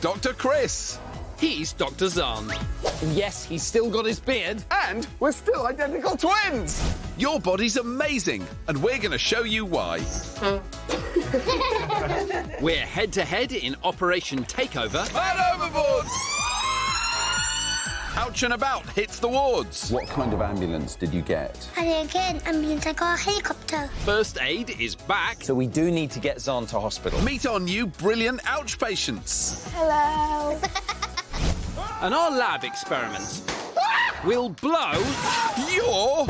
Dr. Chris. He's Dr. Xand. Yes, he's still got his beard. And we're still identical twins. Your body's amazing, and we're going to show you why. We're head-to-head in Operation Takeover. And overboard! Ouch and About hits the wards. What kind of ambulance did you get? I didn't get an ambulance, I got a helicopter. First Aid is back. So we do need to get Xand to hospital. Meet our new brilliant ouch patients. Hello. And our lab experiments will blow your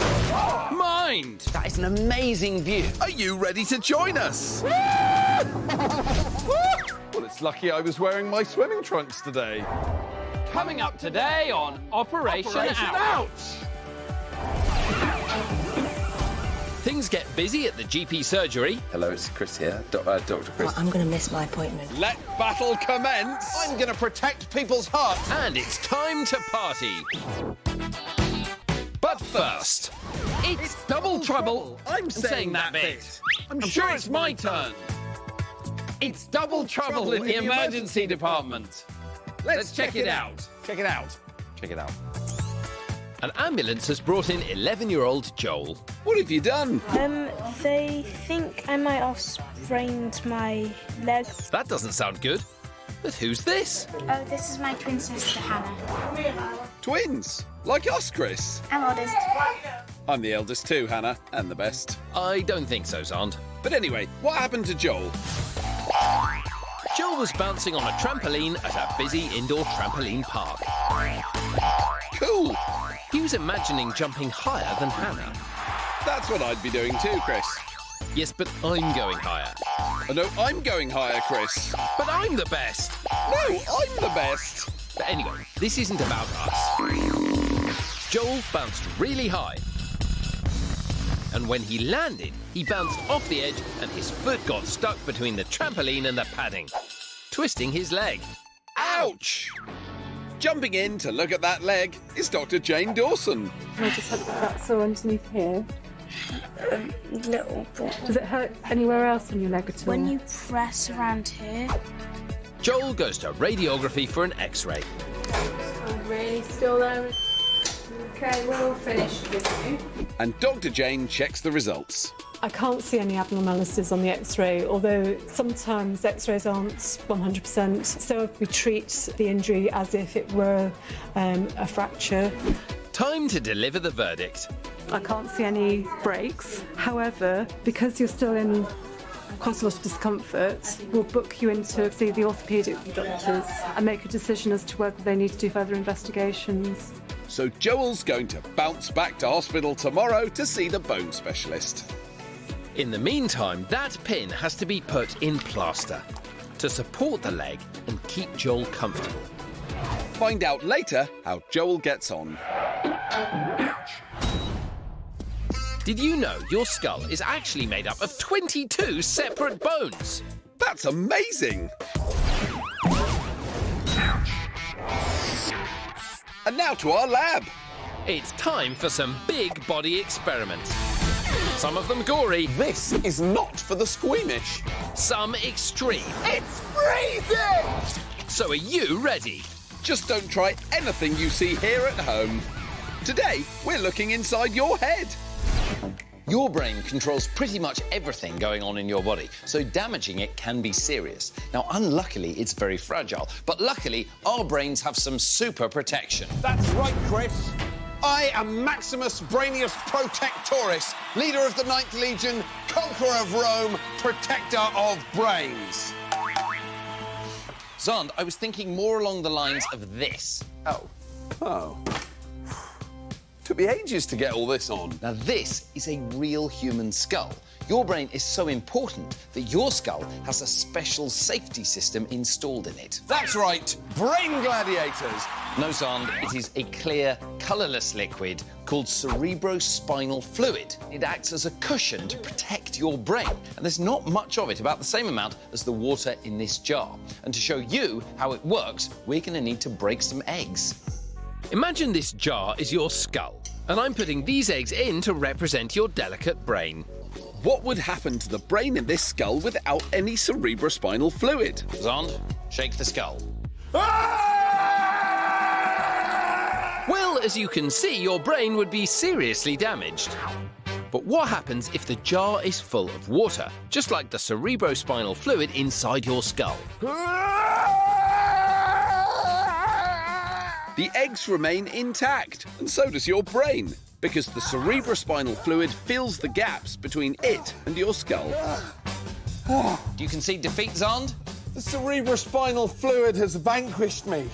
mind. That is an amazing view. Are you ready to join us? Well, it's lucky I was wearing my swimming trunks today. Coming up today on Operation Ouch. Things get busy at the GP surgery. Hello, it's Chris here, Dr. Chris. Well, I'm going to miss my appointment. Let battle commence. I'm going to protect people's hearts. And it's time to party. But first, it's double trouble. I'm saying that bit. I'm sure it's my turn. It's double trouble in the emergency department. Let's check it out. Check it out. Check it out. An ambulance has brought in 11-year-old Joel. What have you done? They think I might have sprained my leg. That doesn't sound good. But who's this? Oh, this is my twin sister, Hannah. Twins, like us, Chris. I'm oldest. I'm the eldest too, Hannah, and the best. I don't think so, Xand. But anyway, what happened to Joel? Joel was bouncing on a trampoline at a busy indoor trampoline park. Cool. He was imagining jumping higher than Hannah. That's what I'd be doing too, Chris. Yes, but I'm going higher. Oh, no, I'm going higher, Chris. But I'm the best. No, I'm the best. But anyway, this isn't about us. Joel bounced really high. And when he landed, he bounced off the edge and his foot got stuck between the trampoline and the padding, twisting his leg. Ouch! Jumping in to look at that leg is Dr. Jane Dawson. I just had that sore underneath here. Little bit. Does it hurt anywhere else on your leg at all? When you press around here. Joel goes to radiography for an X-ray. I'm really still there. Okay, we're all finished with you. And Dr. Jane checks the results. I can't see any abnormalities on the X-ray, although sometimes X-rays aren't 100%. So we treat the injury as if it were a fracture. Time to deliver the verdict. I can't see any breaks. However, because you're still in quite a lot of discomfort, we'll book you in to see the orthopaedic doctors and make a decision as to whether they need to do further investigations. So Joel's going to bounce back to hospital tomorrow to see the bone specialist. In the meantime, that pin has to be put in plaster to support the leg and keep Joel comfortable. Find out later how Joel gets on. Did you know your skull is actually made up of 22 separate bones? That's amazing! And now to our lab. It's time for some big body experiments. Some of them gory. This is not for the squeamish. Some extreme. It's freezing! So are you ready? Just don't try anything you see here at home. Today, we're looking inside your head. Your brain controls pretty much everything going on in your body, so damaging it can be serious. Now, unluckily, it's very fragile, but luckily, our brains have some super protection. That's right, Chris. I am Maximus Brainius Protectoris, leader of the 9th Legion, conqueror of Rome, protector of brains. Xand, I was thinking more along the lines of this. Oh. Took me ages to get all this on. Now, this is a real human skull. Your brain is so important that your skull has a special safety system installed in it. That's right, brain gladiators. No, Xand, it is a clear, colourless liquid called cerebrospinal fluid. It acts as a cushion to protect your brain, and there's not much of it, about the same amount as the water in this jar. And to show you how it works, we're going to need to break some eggs. Imagine this jar is your skull, and I'm putting these eggs in to represent your delicate brain. What would happen to the brain in this skull without any cerebrospinal fluid? Xand, shake the skull. Well, as you can see, your brain would be seriously damaged. But what happens if the jar is full of water, just like the cerebrospinal fluid inside your skull? The eggs remain intact, and so does your brain, because the cerebrospinal fluid fills the gaps between it and your skull. Do you concede defeat, Xand? The cerebrospinal fluid has vanquished me.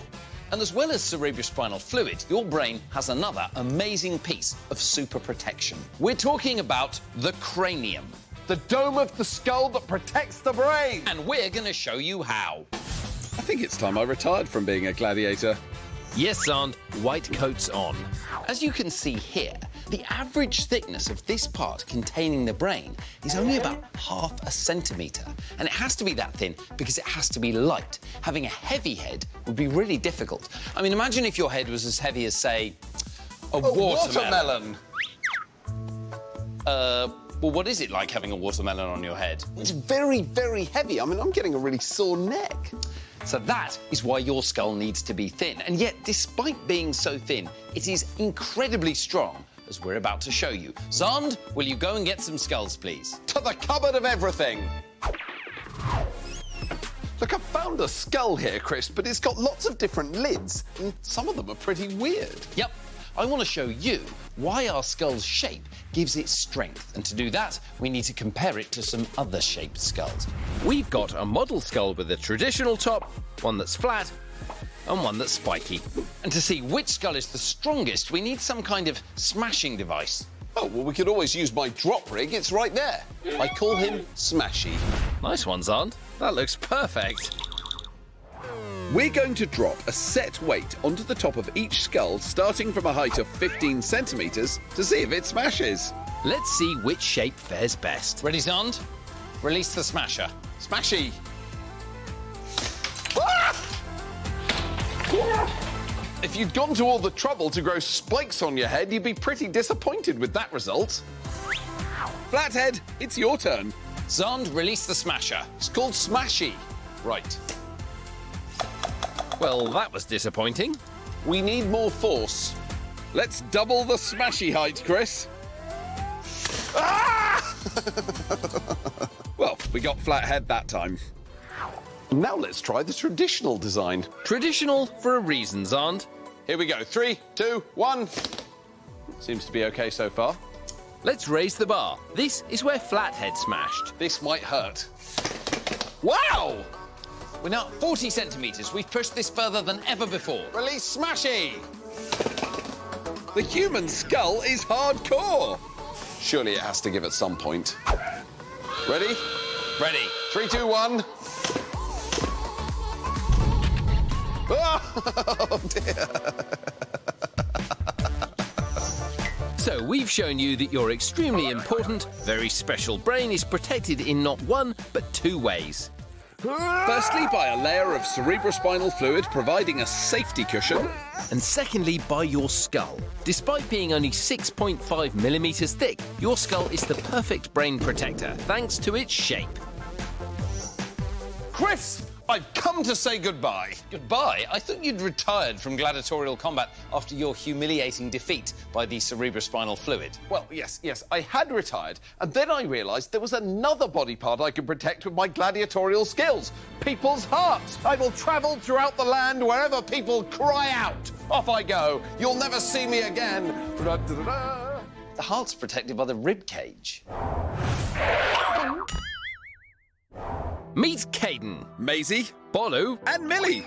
And as well as cerebrospinal fluid, your brain has another amazing piece of super protection. We're talking about the cranium. The dome of the skull that protects the brain. And we're going to show you how. I think it's time I retired from being a gladiator. Yes, Xand, white coat's on. As you can see here, the average thickness of this part containing the brain is only about ½ a centimetre. And it has to be that thin because it has to be light. Having a heavy head would be really difficult. I mean, imagine if your head was as heavy as, say, a watermelon. Well, what is it like having a watermelon on your head? It's very, very heavy. I mean, I'm getting a really sore neck. So that is why your skull needs to be thin. And yet, despite being so thin, it is incredibly strong, as we're about to show you. Xand, will you go and get some skulls, please? To the cupboard of everything. Look, I found a skull here, Chris, but it's got lots of different lids, and some of them are pretty weird. Yep. I want to show you why our skull's shape gives it strength. And to do that, we need to compare it to some other shaped skulls. We've got a model skull with a traditional top, one that's flat, and one that's spiky. And to see which skull is the strongest, we need some kind of smashing device. Oh, well, we could always use my drop rig. It's right there. I call him Smashy. Nice one, Xand. That looks perfect. We're going to drop a set weight onto the top of each skull, starting from a height of 15 centimetres, to see if it smashes. Let's see which shape fares best. Ready, Xand? Release the smasher. Smashy. If you'd gone to all the trouble to grow spikes on your head, you'd be pretty disappointed with that result. Flathead, it's your turn. Xand, release the smasher. It's called Smashy. Right. Well, that was disappointing. We need more force. Let's double the smashy height, Chris. Ah! Well, we got Flathead that time. Now let's try the traditional design. Traditional for a reason, Xand. Here we go. 3, 2, 1. Seems to be okay so far. Let's raise the bar. This is where Flathead smashed. This might hurt. Wow! We're now at 40 centimetres. We've pushed this further than ever before. Release Smashy! The human skull is hardcore. Surely it has to give at some point. Ready? Ready. 3, 2, 1. Oh, dear. So we've shown you that your extremely important, very special brain is protected in not one, but two ways. Firstly, by a layer of cerebrospinal fluid providing a safety cushion. And secondly, by your skull. Despite being only 6.5 millimetres thick, your skull is the perfect brain protector, thanks to its shape. Chris, I've come to say goodbye. Goodbye? I thought you'd retired from gladiatorial combat after your humiliating defeat by the cerebrospinal fluid. Well, yes, I had retired, and then I realised there was another body part I could protect with my gladiatorial skills. People's hearts. I will travel throughout the land wherever people cry out. Off I go. You'll never see me again. Da-da-da-da. The heart's protected by the rib cage. Meet Caden, Maisie, Bolu, and Millie.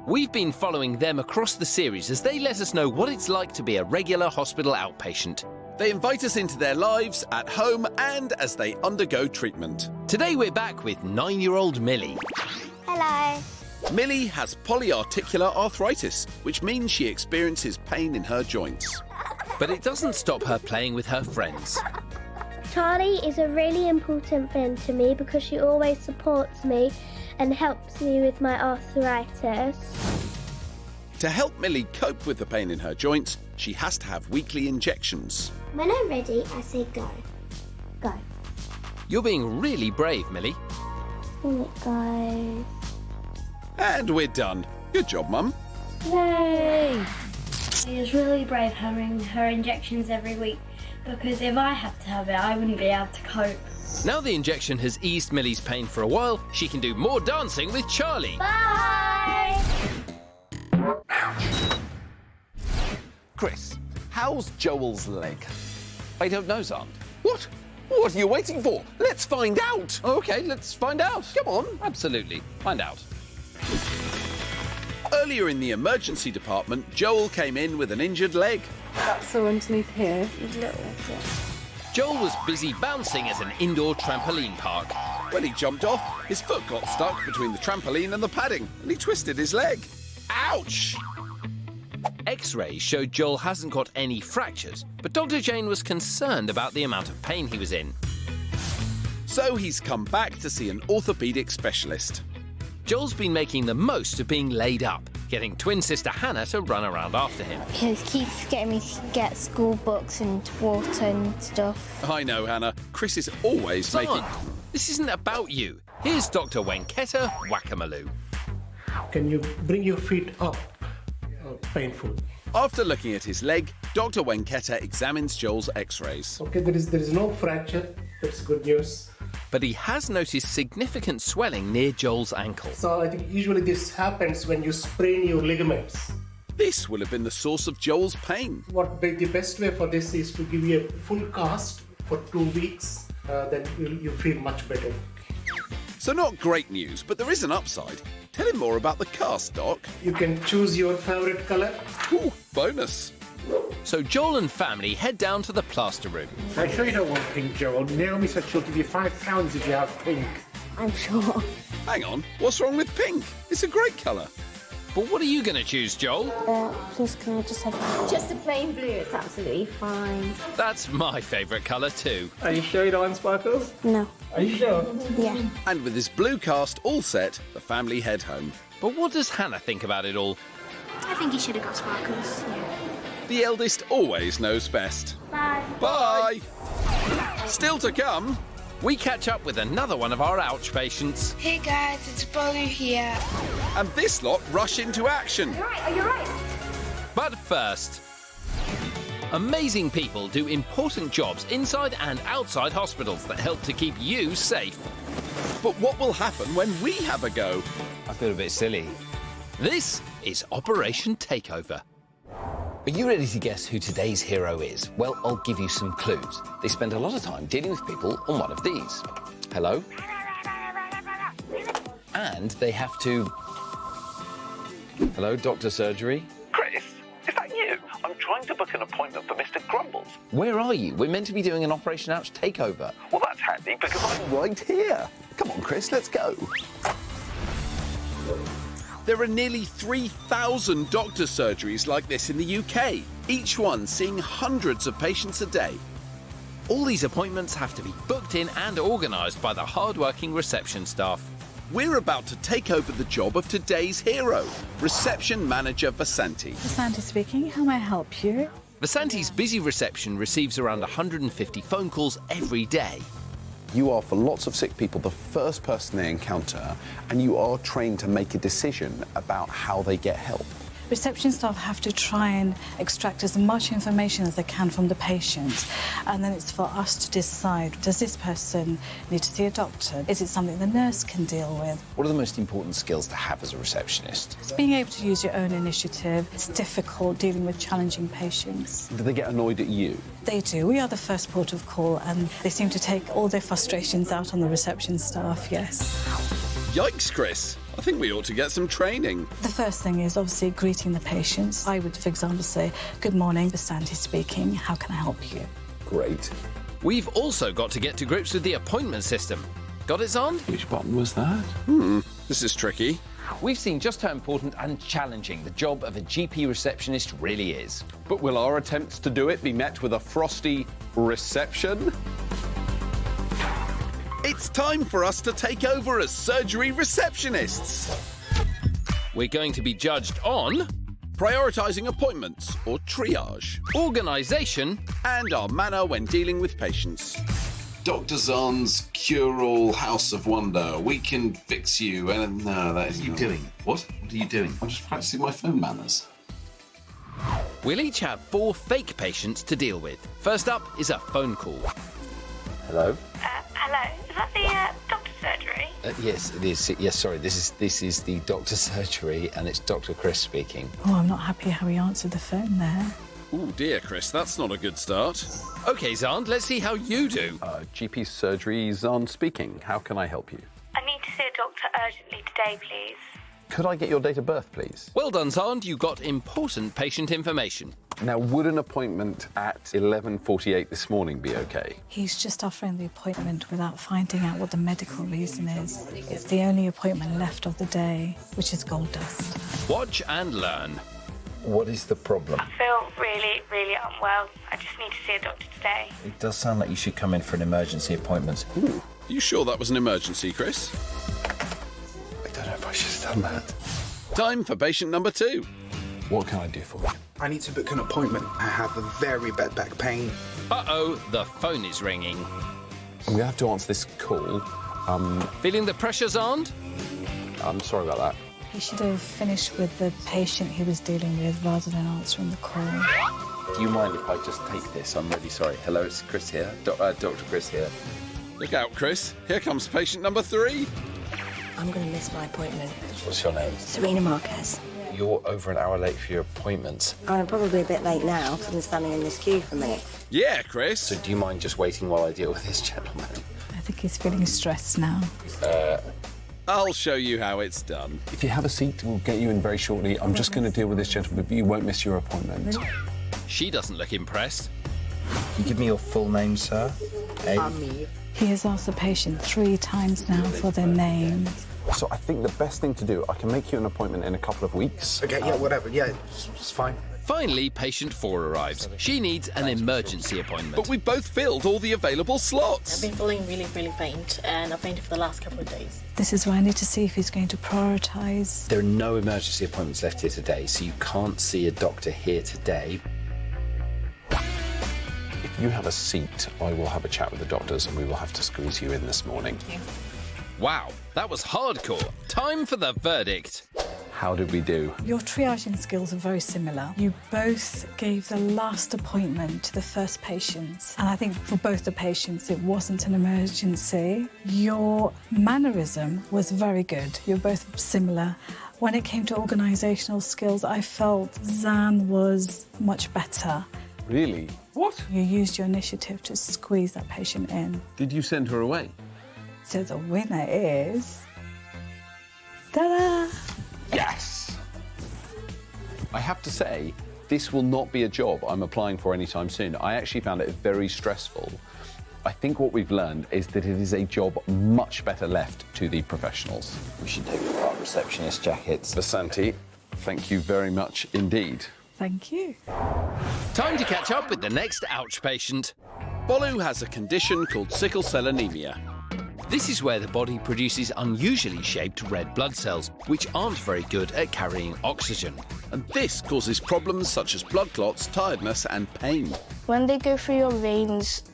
We've been following them across the series as they let us know what it's like to be a regular hospital outpatient. They invite us into their lives at home and as they undergo treatment. Today we're back with 9-year-old Millie. Hello. Millie has polyarticular arthritis, which means she experiences pain in her joints. But it doesn't stop her playing with her friends. Charlie is a really important friend to me because she always supports me and helps me with my arthritis. To help Millie cope with the pain in her joints, she has to have weekly injections. When I'm ready, I say go. Go. You're being really brave, Millie. Go. And we're done. Good job, Mum. Yay! She is really brave having her injections every week because if I had to have it, I wouldn't be able to cope. Now the injection has eased Millie's pain for a while, she can do more dancing with Charlie. Bye! Chris, how's Joel's leg? I don't know, Xand. What? What are you waiting for? Let's find out. OK, let's find out. Come on. Absolutely. Find out. Earlier in the emergency department, Joel came in with an injured leg. That's all underneath here. Joel was busy bouncing at an indoor trampoline park. When he jumped off, his foot got stuck between the trampoline and the padding, and he twisted his leg. Ouch! X-rays showed Joel hasn't got any fractures, but Dr. Jane was concerned about the amount of pain he was in. So he's come back to see an orthopaedic specialist. Joel's been making the most of being laid up, getting twin sister Hannah to run around after him. He keeps getting me to get school books and water and stuff. I know, Hannah. Chris is always making... This isn't about you. Here's Dr. Wenketta Wakamaloo. Can you bring your feet up? Painful. After looking at his leg, Dr. Wenketta examines Joel's X-rays. Okay, there is no fracture. That's good news. But he has noticed significant swelling near Joel's ankle. So I think usually this happens when you sprain your ligaments. This will have been the source of Joel's pain. The best way for this is to give you a full cast for 2 weeks. Then you feel much better. So not great news, but there is an upside. Tell him more about the cast, Doc. You can choose your favorite color. Ooh, bonus. So Joel and family head down to the plaster room. Are you sure you don't want pink, Joel? Naomi said she'll give you £5 if you have pink. I'm sure. Hang on, what's wrong with pink? It's a great colour. But what are you going to choose, Joel? Please, can I just have... Just a plain blue, it's absolutely fine. That's my favourite colour too. Are you sure you don't want sparkles? No. Are you sure? Yeah. And with this blue cast all set, the family head home. But what does Hannah think about it all? I think you should have got sparkles, yeah. The eldest always knows best. Bye. Bye! Still to come... We catch up with another one of our ouch patients. Hey guys, it's Bolu here. And this lot rush into action. Are you right? But first, amazing people do important jobs inside and outside hospitals that help to keep you safe. But what will happen when we have a go? I feel a bit silly. This is Operation Takeover. Are you ready to guess who today's hero is? Well, I'll give you some clues. They spend a lot of time dealing with people on one of these. Hello? And they have to... Hello, Doctor Surgery? Chris, is that you? I'm trying to book an appointment for Mr. Grumbles. Where are you? We're meant to be doing an Operation Ouch takeover. Well, that's handy because I'm right here. Come on, Chris, let's go. There are nearly 3,000 doctor surgeries like this in the UK, each one seeing hundreds of patients a day. All these appointments have to be booked in and organised by the hard-working reception staff. We're about to take over the job of today's hero, reception manager Vasanti. Vasanti speaking, how may I help you? Vasanti's busy reception receives around 150 phone calls every day. You are, for lots of sick people, the first person they encounter, and you are trained to make a decision about how they get help. Reception staff have to try and extract as much information as they can from the patient, and then it's for us to decide, does this person need to see a doctor? Is it something the nurse can deal with? What are the most important skills to have as a receptionist? It's being able to use your own initiative. It's difficult dealing with challenging patients. Do they get annoyed at you? They do. We are the first port of call, and they seem to take all their frustrations out on the reception staff, yes. Yikes, Chris. I think we ought to get some training. The first thing is obviously greeting the patients. I would, for example, say, good morning, Vasanti speaking. How can I help you? Great. We've also got to get to grips with the appointment system. Got it, Xand? Which button was that? This is tricky. We've seen just how important and challenging the job of a GP receptionist really is. But will our attempts to do it be met with a frosty reception? It's time for us to take over as surgery receptionists. We're going to be judged on prioritising appointments or triage, organisation, and our manner when dealing with patients. Dr. Xand's cure-all house of wonder. We can fix you. And no, that is. What are you doing? What are you doing? I'm just practicing my phone manners. We'll each have 4 fake patients to deal with. First up is a phone call. Hello? Hello, is that the doctor's surgery? Yes, it is. Yes, sorry, this is the doctor's surgery, and it's Dr. Chris speaking. Oh, I'm not happy how he answered the phone there. Oh dear, Chris, that's not a good start. OK, Xand, let's see how you do. GP surgery, Xand speaking. How can I help you? I need to see a doctor urgently today, please. Could I get your date of birth, please? Well done, Xand. You got important patient information. Now, would an appointment at 11:48 this morning be okay? He's just offering the appointment without finding out what the medical reason is. It's the only appointment left of the day, which is gold dust. Watch and learn. What is the problem? I feel really, really unwell. I just need to see a doctor today. It does sound like you should come in for an emergency appointment. Ooh, you sure that was an emergency, Chris? I don't know if I should have done that. Time for patient number 2. What can I do for you? I need to book an appointment. I have a very bad back pain. Uh-oh, the phone is ringing. I'm going to have to answer this call. Feeling the pressure, Xand? I'm sorry about that. He should have finished with the patient he was dealing with rather than answering the call. Do you mind if I just take this? I'm really sorry. Hello, it's Chris here. Dr. Chris here. Look out, Chris. Here comes patient number 3. I'm going to miss my appointment. What's your name? Serena Marquez. You're over an hour late for your appointment. I'm probably a bit late now because I've been standing in this queue for a minute. Yeah, Chris. So do you mind just waiting while I deal with this gentleman? I think he's feeling stressed now. I'll show you how it's done. If you have a seat, we'll get you in very shortly. I'm just going to deal with this gentleman, but you won't miss your appointment. She doesn't look impressed. Can you give me your full name, sir? He has asked the patient 3 times now for their name. So I think the best thing to do, I can make you an appointment in a couple of weeks. Okay, yeah, whatever. Yeah, it's fine. Finally, patient 4 arrives. She needs an emergency appointment. But we both filled all the available slots. I've been feeling really, really faint, and I've fainted for the last couple of days. This is why I need to see if he's going to prioritise. There are no emergency appointments left here today, so you can't see a doctor here today. If you have a seat, I will have a chat with the doctors and we will have to squeeze you in this morning. Wow, that was hardcore. Time for the verdict. How did we do? Your triaging skills are very similar. You both gave the last appointment to the first patients. And I think for both the patients, it wasn't an emergency. Your mannerism was very good. You're both similar. When it came to organisational skills, I felt Xand was much better. Really? What? You used your initiative to squeeze that patient in. Did you send her away? So the winner is... Ta-da! Yes! I have to say, this will not be a job I'm applying for anytime soon. I actually found it very stressful. I think what we've learned is that it is a job much better left to the professionals. We should take our receptionist jackets. Vasanti, thank you very much indeed. Thank you. Time to catch up with the next ouch patient. Bolu has a condition called sickle cell anemia. This is where the body produces unusually shaped red blood cells, which aren't very good at carrying oxygen. And this causes problems such as blood clots, tiredness and pain. When they go through your veins,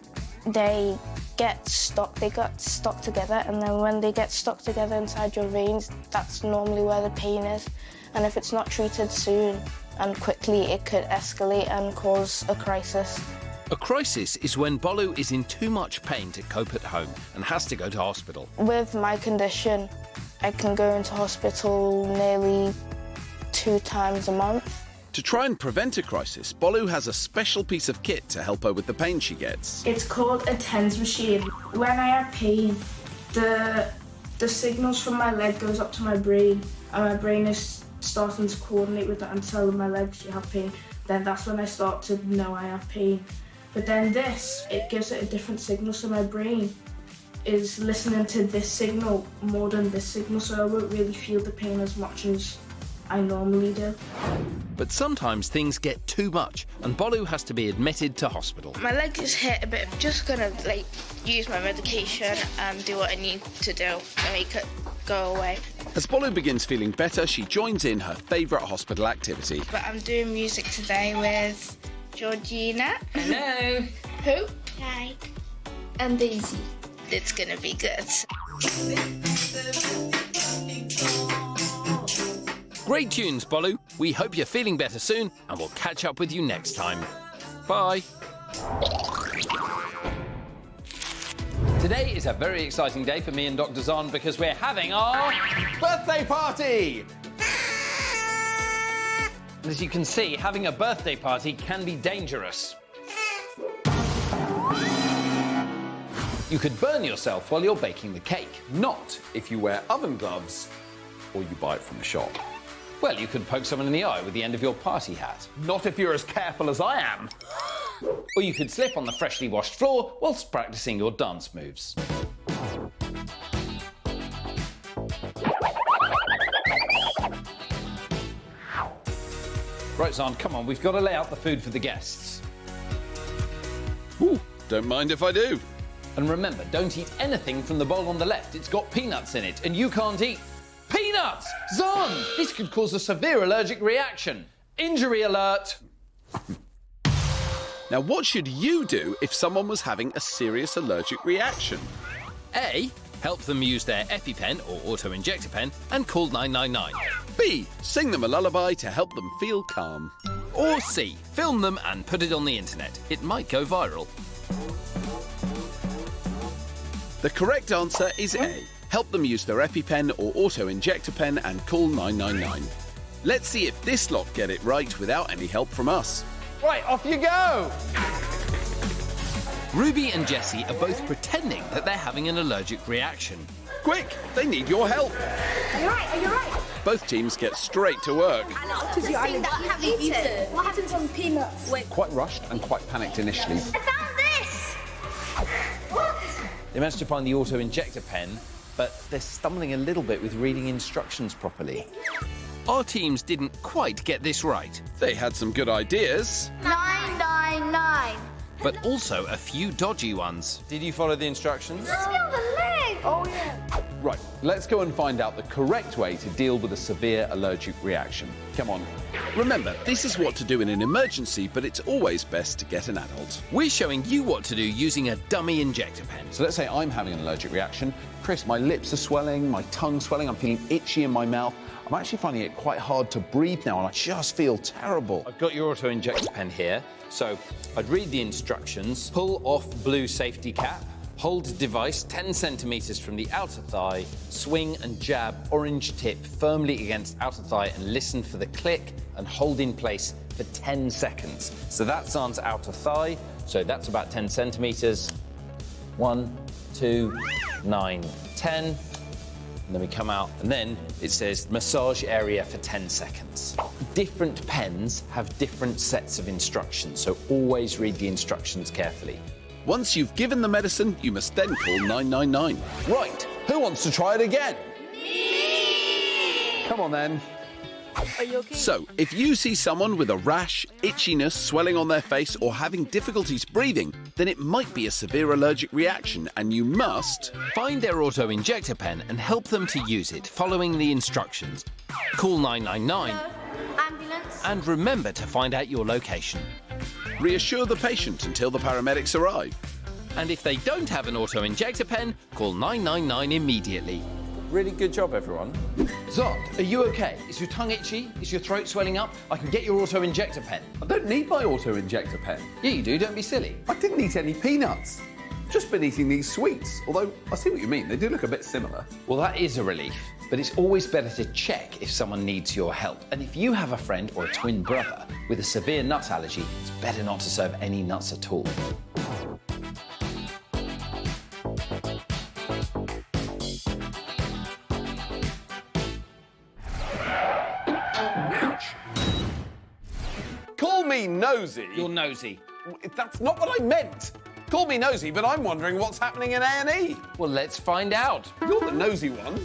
they get stuck together, and then when they get stuck together inside your veins, that's normally where the pain is. And if it's not treated soon and quickly, it could escalate and cause a crisis. A crisis is when Bolu is in too much pain to cope at home and has to go to hospital. With my condition, I can go into hospital nearly 2 times a month. To try and prevent a crisis, Bolu has a special piece of kit to help her with the pain she gets. It's called a TENS machine. When I have pain, the signals from my leg goes up to my brain, and my brain is starting to coordinate with that and telling my legs you have pain. Then that's when I start to know I have pain. But then this, it gives it a different signal, so my brain is listening to this signal more than this signal, so I won't really feel the pain as much as I normally do. But sometimes things get too much and Bolu has to be admitted to hospital. My leg is hit a bit. I'm just gonna use my medication and do what I need to do to make it go away. As Bolu begins feeling better, she joins in her favourite hospital activity. But I'm doing music today with Georgina. Hello. Who? Hi. and Daisy. It's gonna be good. Great tunes, Bolu. We hope you're feeling better soon, and we'll catch up with you next time. Bye. Today is a very exciting day for me and Dr. Xand because we're having our birthday party! And as you can see, having a birthday party can be dangerous. You could burn yourself while you're baking the cake. Not if you wear oven gloves or you buy it from the shop. Well, you could poke someone in the eye with the end of your party hat. Not if you're as careful as I am. Or you could slip on the freshly washed floor whilst practicing your dance moves. Right, Xand, come on, we've got to lay out the food for the guests. Ooh, don't mind if I do. And remember, don't eat anything from the bowl on the left. It's got peanuts in it, and you can't eat peanuts! Xand! This could cause a severe allergic reaction. Injury alert! Now, what should you do if someone was having a serious allergic reaction? A. Help them use their EpiPen or auto-injector pen and call 999. B. Sing them a lullaby to help them feel calm. Or C. Film them and put it on the internet. It might go viral. The correct answer is A. Help them use their EpiPen or auto-injector pen and call 999. Let's see if this lot get it right without any help from us. Right, off you go! Ruby and Jessie are both pretending that they're having an allergic reaction. Quick, they need your help. Are you right? Are you right? Both teams get straight to work. What happens on peanuts? Wait. Quite rushed and quite panicked initially. I found this! What? They managed to find the auto-injector pen, but they're stumbling a little bit with reading instructions properly. Our teams didn't quite get this right. They had some good ideas. 999. But also a few dodgy ones. Did you follow the instructions? Let's get on the leg. Oh, yeah. Right, let's go and find out the correct way to deal with a severe allergic reaction. Come on. Remember, this is what to do in an emergency, but it's always best to get an adult. We're showing you what to do using a dummy injector pen. So let's say I'm having an allergic reaction. Chris, my lips are swelling, my tongue's swelling, I'm feeling itchy in my mouth. I'm actually finding it quite hard to breathe now, and I just feel terrible. I've got your auto-injector pen here. So I'd read the instructions, pull off blue safety cap, hold device 10 centimetres from the outer thigh, swing and jab orange tip firmly against outer thigh and listen for the click and hold in place for 10 seconds. So that's Xand's outer thigh, so that's about 10 centimetres. 1, 2, 9, 10. And then we come out, and then it says massage area for 10 seconds. Different pens have different sets of instructions, so always read the instructions carefully. Once you've given the medicine, you must then call 999. Right, who wants to try it again? Me! Come on then. Are you okay? So, if you see someone with a rash, itchiness, swelling on their face, or having difficulties breathing, then it might be a severe allergic reaction, and you must find their auto-injector pen and help them to use it following the instructions. Call 999. Ambulance. And remember to find out your location. Reassure the patient until the paramedics arrive. And if they don't have an auto-injector pen, call 999 immediately. Really good job, everyone. Xand, are you okay? Is your tongue itchy? Is your throat swelling up? I can get your auto-injector pen. I don't need my auto-injector pen. Yeah, you do. Don't be silly. I didn't eat any peanuts. Just been eating these sweets. Although, I see what you mean. They do look a bit similar. Well, that is a relief. But it's always better to check if someone needs your help. And if you have a friend or a twin brother with a severe nut allergy, it's better not to serve any nuts at all. Call me nosy. You're nosy. That's not what I meant. Call me nosy, but I'm wondering what's happening in A&E. Well, let's find out. You're the nosy one.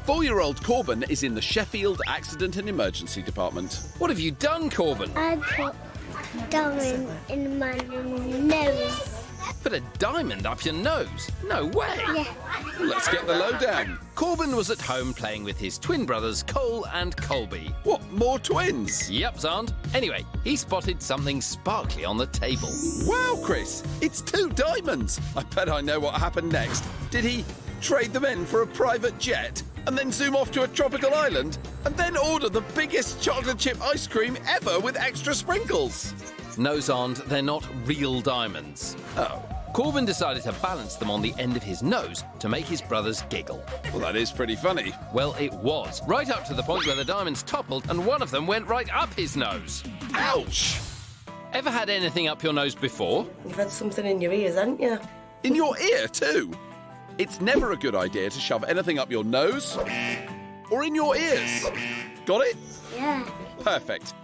4-year-old Corbin is in the Sheffield Accident and Emergency Department. What have you done, Corbin? I put gum in my nose. Put a diamond up your nose? No way! Yeah. Let's get the lowdown. Corbin was at home playing with his twin brothers Cole and Colby. What, more twins? Yep, Xand. Anyway, he spotted something sparkly on the table. Wow, Chris, it's 2 diamonds. I bet I know what happened next. Did he trade them in for a private jet and then zoom off to a tropical island and then order the biggest chocolate chip ice cream ever with extra sprinkles? No, Xand, they're not real diamonds. Oh. Corbin decided to balance them on the end of his nose to make his brothers giggle. Well, that is pretty funny. Well, it was, right up to the point where the diamonds toppled and one of them went right up his nose. Ouch! Ever had anything up your nose before? You've had something in your ears, haven't you? In your ear, too? It's never a good idea to shove anything up your nose or in your ears. Got it? Yeah. Perfect.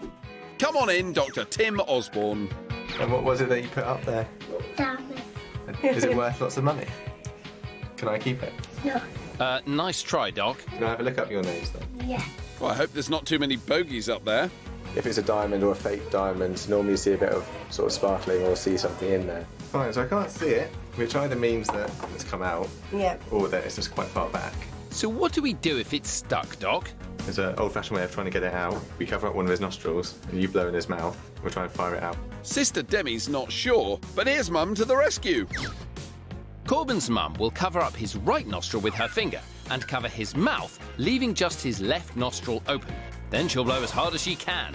Come on in, Dr. Tim Osborne. And what was it that you put up there? Diamond. Is it worth lots of money? Can I keep it? No. Nice try, Doc. Can I have a look up your nose then? Yeah. Well, I hope there's not too many bogeys up there. If it's a diamond or a fake diamond, normally you see a bit of sort of sparkling or see something in there. Fine, so I can't see it, which either means that it's come out Yeah. or that it's just quite far back. So what do we do if it's stuck, Doc? There's an old-fashioned way of trying to get it out. We cover up one of his nostrils, and you blow in his mouth. We'll try and fire it out. Sister Demi's not sure, but here's Mum to the rescue. Corbin's mum will cover up his right nostril with her finger and cover his mouth, leaving just his left nostril open. Then she'll blow as hard as she can.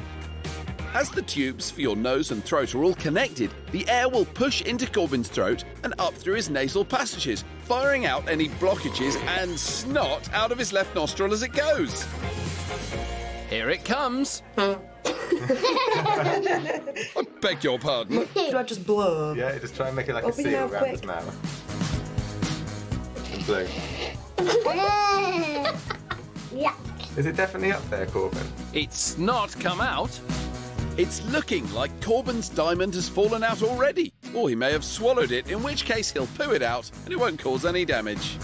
As the tubes for your nose and throat are all connected, the air will push into Corbin's throat and up through his nasal passages, firing out any blockages and snot out of his left nostril as it goes. Here it comes. I beg your pardon. Do I just blow? Yeah, just try and make it like a Open seal your mouth around his quick. mouth. And blow. Yeah. Is it definitely up there, Corbin? It's not come out. It's looking like Corbin's diamond has fallen out already. Or he may have swallowed it, in which case he'll poo it out and it won't cause any damage.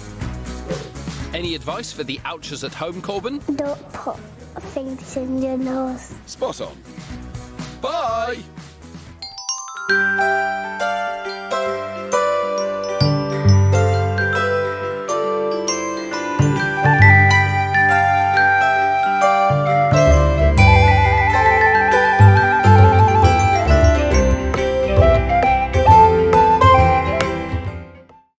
Any advice for the ouchers at home, Corbin? Don't put things in your nose. Spot on. Bye!